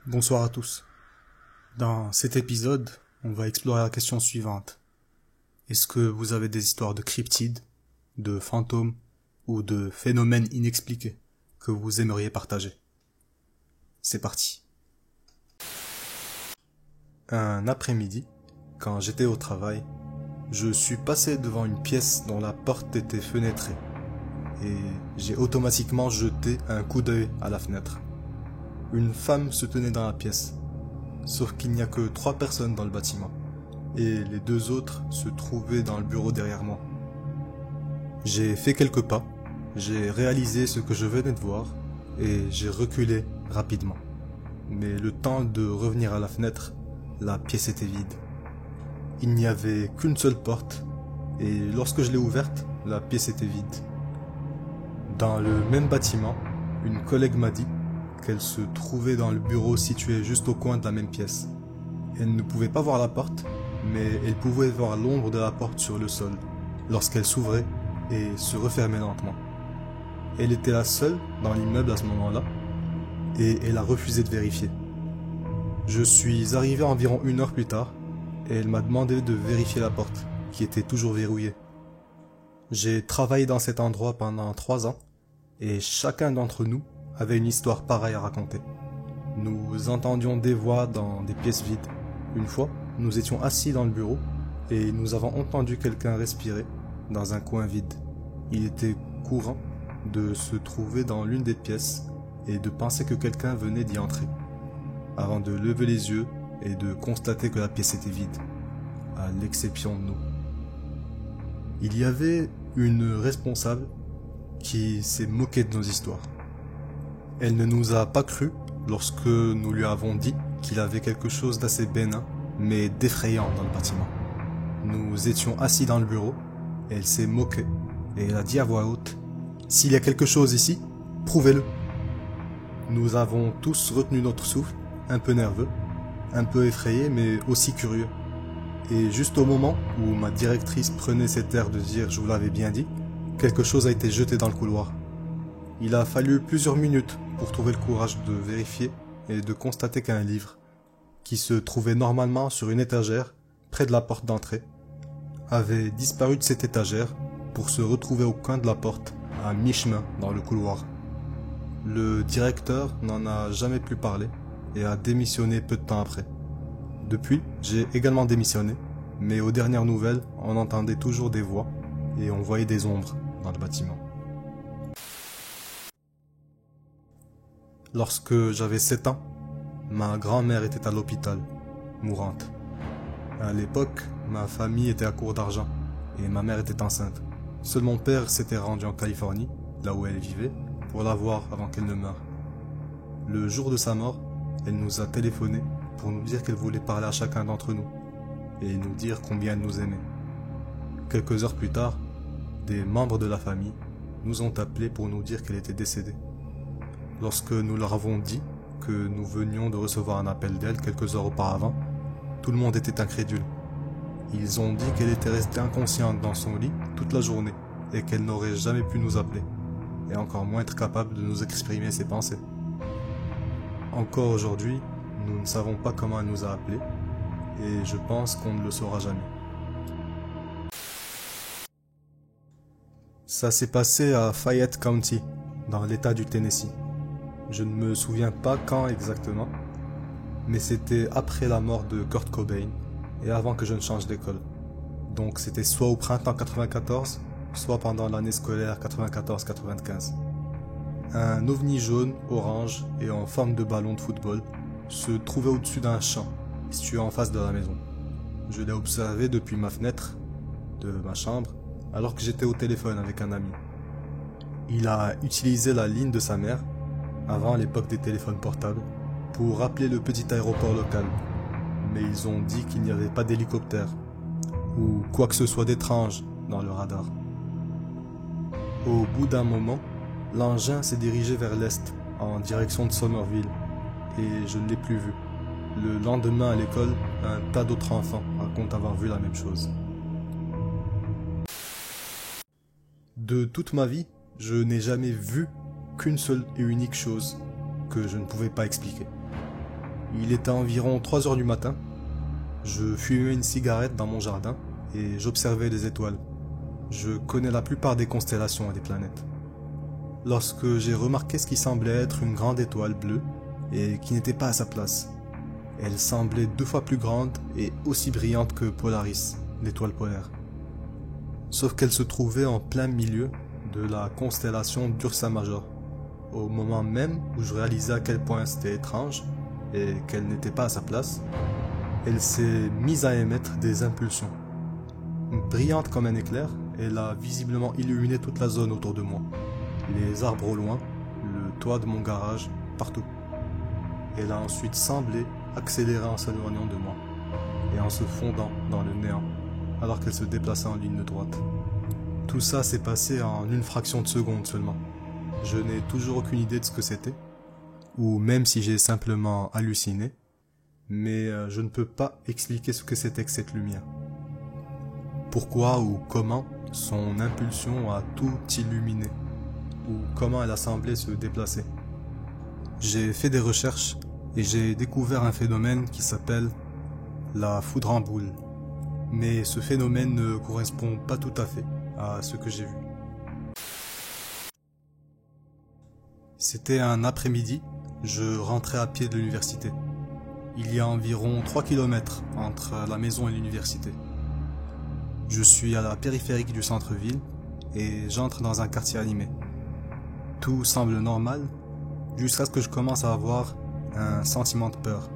Bonsoir à tous. Dans cet épisode, on va explorer la question suivante. Est-ce que vous avez des histoires de cryptides, de fantômes ou de phénomènes inexpliqués que vous aimeriez partager? C'est parti. Un après-midi, quand j'étais au travail, je suis passé devant une pièce dont la porte était fenêtrée et j'ai automatiquement jeté un coup d'œil à la fenêtre. Une femme se tenait dans la pièce, sauf qu'il n'y a que 3 personnes dans le bâtiment, et les 2 autres se trouvaient dans le bureau derrière moi. J'ai fait quelques pas, j'ai réalisé ce que je venais de voir, et j'ai reculé rapidement. Mais le temps de revenir à la fenêtre, la pièce était vide. Il n'y avait qu'une seule porte, et lorsque je l'ai ouverte, la pièce était vide. Dans le même bâtiment, une collègue m'a dit qu'elle se trouvait dans le bureau situé juste au coin de la même pièce. Elle ne pouvait pas voir la porte, mais elle pouvait voir l'ombre de la porte sur le sol, lorsqu'elle s'ouvrait et se refermait lentement. Elle était la seule dans l'immeuble à ce moment-là, et elle a refusé de vérifier. Je suis arrivé environ 1 heure plus tard, et elle m'a demandé de vérifier la porte, qui était toujours verrouillée. J'ai travaillé dans cet endroit pendant 3 ans, et chacun d'entre nous avait une histoire pareille à raconter. Nous entendions des voix dans des pièces vides. Une fois, nous étions assis dans le bureau et nous avons entendu quelqu'un respirer dans un coin vide. Il était courant de se trouver dans l'une des pièces et de penser que quelqu'un venait d'y entrer, avant de lever les yeux et de constater que la pièce était vide, à l'exception de nous. Il y avait une responsable qui s'est moquée de nos histoires. Elle ne nous a pas cru lorsque nous lui avons dit qu'il avait quelque chose d'assez bénin, mais d'effrayant dans le bâtiment. Nous étions assis dans le bureau, et elle s'est moquée, et elle a dit à voix haute « S'il y a quelque chose ici, prouvez-le !» Nous avons tous retenu notre souffle, un peu nerveux, un peu effrayés, mais aussi curieux. Et juste au moment où ma directrice prenait cet air de dire « Je vous l'avais bien dit », quelque chose a été jeté dans le couloir. Il a fallu plusieurs minutes pour trouver le courage de vérifier et de constater qu'un livre, qui se trouvait normalement sur une étagère près de la porte d'entrée, avait disparu de cette étagère pour se retrouver au coin de la porte, à mi-chemin dans le couloir. Le directeur n'en a jamais plus parlé et a démissionné peu de temps après. Depuis, j'ai également démissionné, mais aux dernières nouvelles, on entendait toujours des voix et on voyait des ombres dans le bâtiment. Lorsque j'avais 7 ans, ma grand-mère était à l'hôpital, mourante. À l'époque, ma famille était à court d'argent et ma mère était enceinte. Seul mon père s'était rendu en Californie, là où elle vivait, pour la voir avant qu'elle ne meure. Le jour de sa mort, elle nous a téléphoné pour nous dire qu'elle voulait parler à chacun d'entre nous et nous dire combien elle nous aimait. Quelques heures plus tard, des membres de la famille nous ont appelés pour nous dire qu'elle était décédée. Lorsque nous leur avons dit que nous venions de recevoir un appel d'elle quelques heures auparavant, tout le monde était incrédule. Ils ont dit qu'elle était restée inconsciente dans son lit toute la journée et qu'elle n'aurait jamais pu nous appeler, et encore moins être capable de nous exprimer ses pensées. Encore aujourd'hui, nous ne savons pas comment elle nous a appelés, et je pense qu'on ne le saura jamais. Ça s'est passé à Fayette County, dans l'État du Tennessee. Je ne me souviens pas quand exactement, mais c'était après la mort de Kurt Cobain et avant que je ne change d'école. Donc c'était soit au printemps 94, soit pendant l'année scolaire 94-95. Un ovni jaune, orange et en forme de ballon de football se trouvait au-dessus d'un champ situé en face de la maison. Je l'ai observé depuis ma fenêtre de ma chambre alors que j'étais au téléphone avec un ami. Il a utilisé la ligne de sa mère avant l'époque des téléphones portables, pour rappeler le petit aéroport local. Mais ils ont dit qu'il n'y avait pas d'hélicoptère, ou quoi que ce soit d'étrange dans le radar. Au bout d'un moment, l'engin s'est dirigé vers l'est, en direction de Somerville, et je ne l'ai plus vu. Le lendemain à l'école, un tas d'autres enfants racontent avoir vu la même chose. De toute ma vie, je n'ai jamais vu qu'une seule et unique chose que je ne pouvais pas expliquer. Il était environ 3 heures du matin. Je fumais une cigarette dans mon jardin et j'observais les étoiles. Je connais la plupart des constellations et des planètes. Lorsque j'ai remarqué ce qui semblait être une grande étoile bleue et qui n'était pas à sa place. Elle semblait 2 fois plus grande et aussi brillante que Polaris, l'étoile polaire. Sauf qu'elle se trouvait en plein milieu de la constellation d'Ursa Major. Au moment même où je réalisais à quel point c'était étrange et qu'elle n'était pas à sa place, elle s'est mise à émettre des impulsions. Brillante comme un éclair, elle a visiblement illuminé toute la zone autour de moi. Les arbres au loin, le toit de mon garage, partout. Elle a ensuite semblé accélérer en s'éloignant de moi et en se fondant dans le néant alors qu'elle se déplaçait en ligne droite. Tout ça s'est passé en une fraction de seconde seulement. Je n'ai toujours aucune idée de ce que c'était, ou même si j'ai simplement halluciné, mais je ne peux pas expliquer ce que c'était que cette lumière. Pourquoi ou comment son impulsion a tout illuminé, ou comment elle a semblé se déplacer. J'ai fait des recherches et j'ai découvert un phénomène qui s'appelle la foudre en boule. Mais ce phénomène ne correspond pas tout à fait à ce que j'ai vu. C'était un après-midi, je rentrais à pied de l'université. Il y a environ 3 km entre la maison et l'université. Je suis à la périphérique du centre-ville et j'entre dans un quartier animé. Tout semble normal jusqu'à ce que je commence à avoir un sentiment de peur,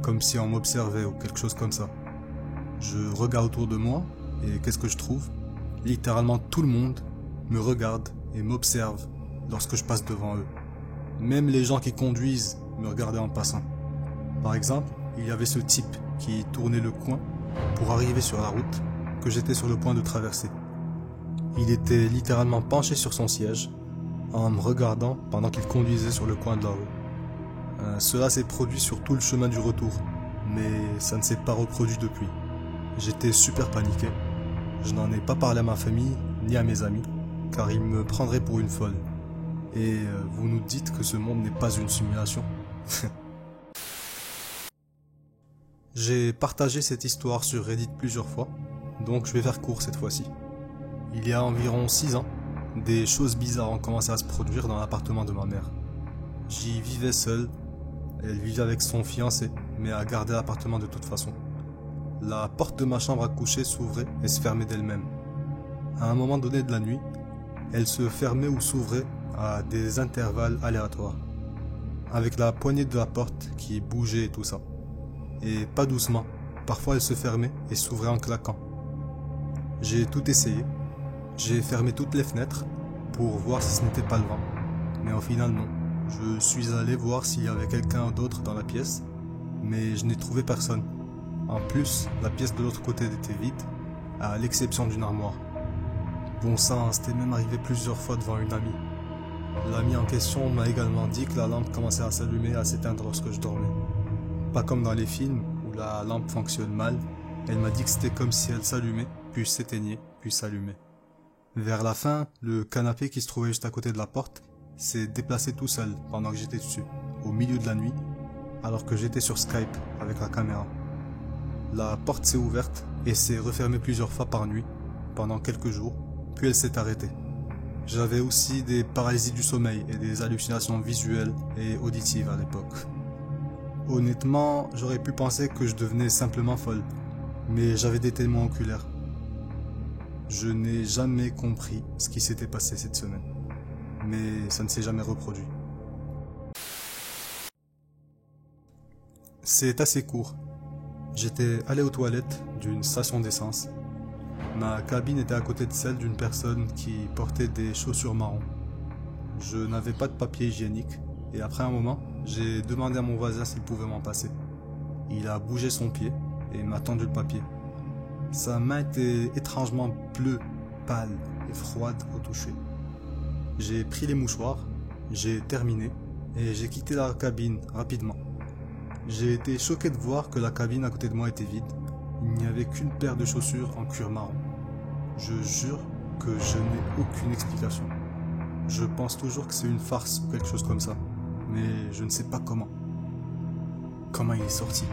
comme si on m'observait ou quelque chose comme ça. Je regarde autour de moi et qu'est-ce que je trouve? Littéralement tout le monde me regarde et m'observe lorsque je passe devant eux. Même les gens qui conduisent me regardaient en passant. Par exemple, il y avait ce type qui tournait le coin pour arriver sur la route que j'étais sur le point de traverser. Il était littéralement penché sur son siège en me regardant pendant qu'il conduisait sur le coin de la rue. Cela s'est produit sur tout le chemin du retour, mais ça ne s'est pas reproduit depuis. J'étais super paniqué. Je n'en ai pas parlé à ma famille ni à mes amis, car ils me prendraient pour une folle. Et vous nous dites que ce monde n'est pas une simulation. J'ai partagé cette histoire sur Reddit plusieurs fois, donc je vais faire court cette fois-ci. Il y a environ 6 ans, des choses bizarres ont commencé à se produire dans l'appartement de ma mère. J'y vivais seul, elle vivait avec son fiancé, mais a gardé l'appartement de toute façon. La porte de ma chambre à coucher s'ouvrait et se fermait d'elle-même. À un moment donné de la nuit, elle se fermait ou s'ouvrait à des intervalles aléatoires, avec la poignée de la porte qui bougeait et tout ça. Et pas doucement, parfois elle se fermait et s'ouvrait en claquant. J'ai tout essayé, j'ai fermé toutes les fenêtres pour voir si ce n'était pas le vent, mais au final non. Je suis allé voir s'il y avait quelqu'un d'autre dans la pièce, mais je n'ai trouvé personne. En plus, la pièce de l'autre côté était vide, à l'exception d'une armoire. Bon sang, c'était même arrivé plusieurs fois devant une amie. L'amie en question m'a également dit que la lampe commençait à s'allumer et à s'éteindre lorsque je dormais. Pas comme dans les films où la lampe fonctionne mal, elle m'a dit que c'était comme si elle s'allumait, puis s'éteignait, puis s'allumait. Vers la fin, le canapé qui se trouvait juste à côté de la porte s'est déplacé tout seul pendant que j'étais dessus, au milieu de la nuit, alors que j'étais sur Skype avec la caméra. La porte s'est ouverte et s'est refermée plusieurs fois par nuit, pendant quelques jours, puis elle s'est arrêtée. J'avais aussi des paralysies du sommeil et des hallucinations visuelles et auditives à l'époque. Honnêtement, j'aurais pu penser que je devenais simplement folle, mais j'avais des témoins oculaires. Je n'ai jamais compris ce qui s'était passé cette semaine, mais ça ne s'est jamais reproduit. C'est assez court. J'étais allé aux toilettes d'une station d'essence. Ma cabine était à côté de celle d'une personne qui portait des chaussures marron. Je n'avais pas de papier hygiénique et après un moment, j'ai demandé à mon voisin s'il pouvait m'en passer. Il a bougé son pied et m'a tendu le papier. Sa main était étrangement bleue, pâle et froide au toucher. J'ai pris les mouchoirs, j'ai terminé et j'ai quitté la cabine rapidement. J'ai été choqué de voir que la cabine à côté de moi était vide. Il n'y avait qu'une paire de chaussures en cuir marron. Je jure que je n'ai aucune explication. Je pense toujours que c'est une farce ou quelque chose comme ça, mais je ne sais pas comment. Comment il est sorti?